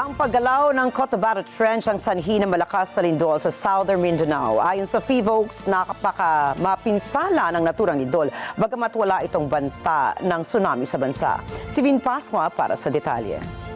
Ang paggalaw ng Cotabato Trench ang sanhi ng malakas na lindol sa Southern Mindanao. Ayon sa PHIVOLCS, mapinsala ng naturang lindol, bagamat wala itong banta ng tsunami sa bansa. Si Vin Pascua para sa detalye.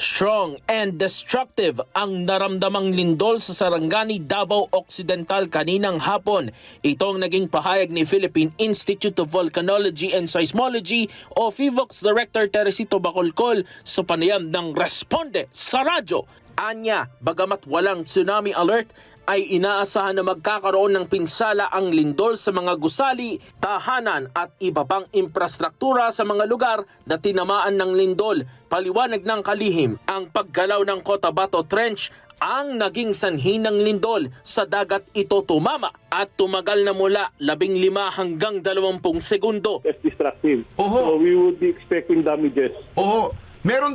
Strong and destructive ang naramdamang lindol sa Sarangani, Davao Occidental kaninang hapon. Ito ang naging pahayag ni Philippine Institute of Volcanology and Seismology o PHIVOLCS Director Teresito Bacolcol sa panayam ng responde sa radyo. Anya, bagamat walang tsunami alert, ay inaasahan na magkakaroon ng pinsala ang lindol sa mga gusali, tahanan at iba pang infrastruktura sa mga lugar na tinamaan ng lindol. Paliwanag ng kalihim, ang paggalaw ng Cotabato Trench ang naging sanhi ng lindol. Sa dagat ito tumama at tumagal na mula 15 hanggang 20 segundo. It's destructive. Oho. So we would be expecting damages. Oo. Meron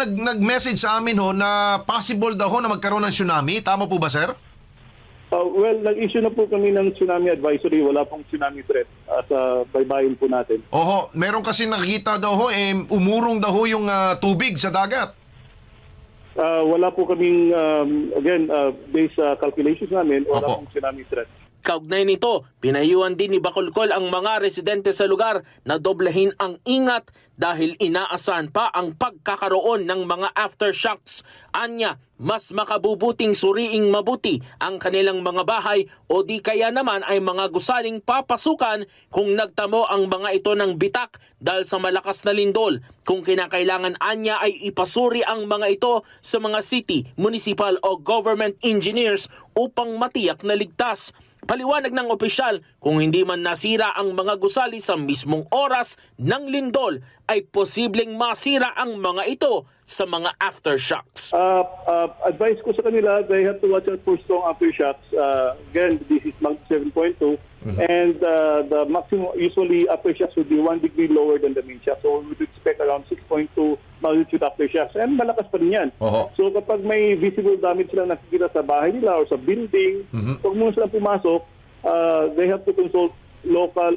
nag-message sa amin ho na possible daw ho na magkaroon ng tsunami. Tama po ba, sir? Well, nag-issue na po kami ng tsunami advisory. Wala pong tsunami threat sa baybayin po natin. Oho, meron kasi nakikita daw ho, umurong daw ho yung tubig sa dagat. Wala po kaming, based sa calculations namin, wala Opo. pong tsunami threat. Kaugnay nito, pinayuhan din ni Bacolcol ang mga residente sa lugar na doblehin ang ingat dahil inaasahan pa ang pagkakaroon ng mga aftershocks. Anya, mas makabubuting suriing mabuti ang kanilang mga bahay o di kaya naman ay mga gusaling papasukan kung nagtamo ang mga ito ng bitak dahil sa malakas na lindol. Kung kinakailangan, anya, ay ipasuri ang mga ito sa mga city, municipal o government engineers upang matiyak na ligtas. Paliwanag ng opisyal, kung hindi man nasira ang mga gusali sa mismong oras ng lindol, ay posibleng masira ang mga ito sa mga aftershocks. Advice ko sa kanila, they have to watch out for strong aftershocks. Again, this is magnitude 7.2. And the maximum, usually aftershocks would be 1 degree lower than the main shock. So we would expect around 6.2 magnitude aftershocks. And malakas pa rin yan. Oho. So kapag may visible damage silang nakikita sa bahay nila or sa building, huwag muna silang pumasok. They have to consult local,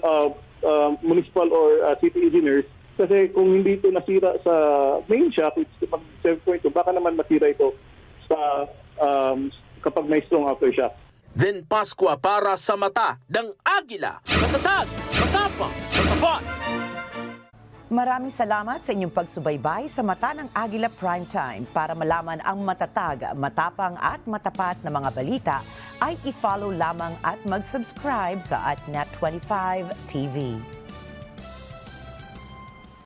municipal or city engineers. Kasi kung hindi ito nasira sa main shock, which is 7.2, baka naman masira ito sa kapag may strong aftershock. Then Pascua para sa mata ng Agila. Matatag, matapang, matapat. Maraming salamat sa inyong pagsubaybay sa Mata ng Agila Primetime. Para malaman ang matatag, matapang at matapat na mga balita, ay i-follow lamang at mag-subscribe sa @Net25 TV.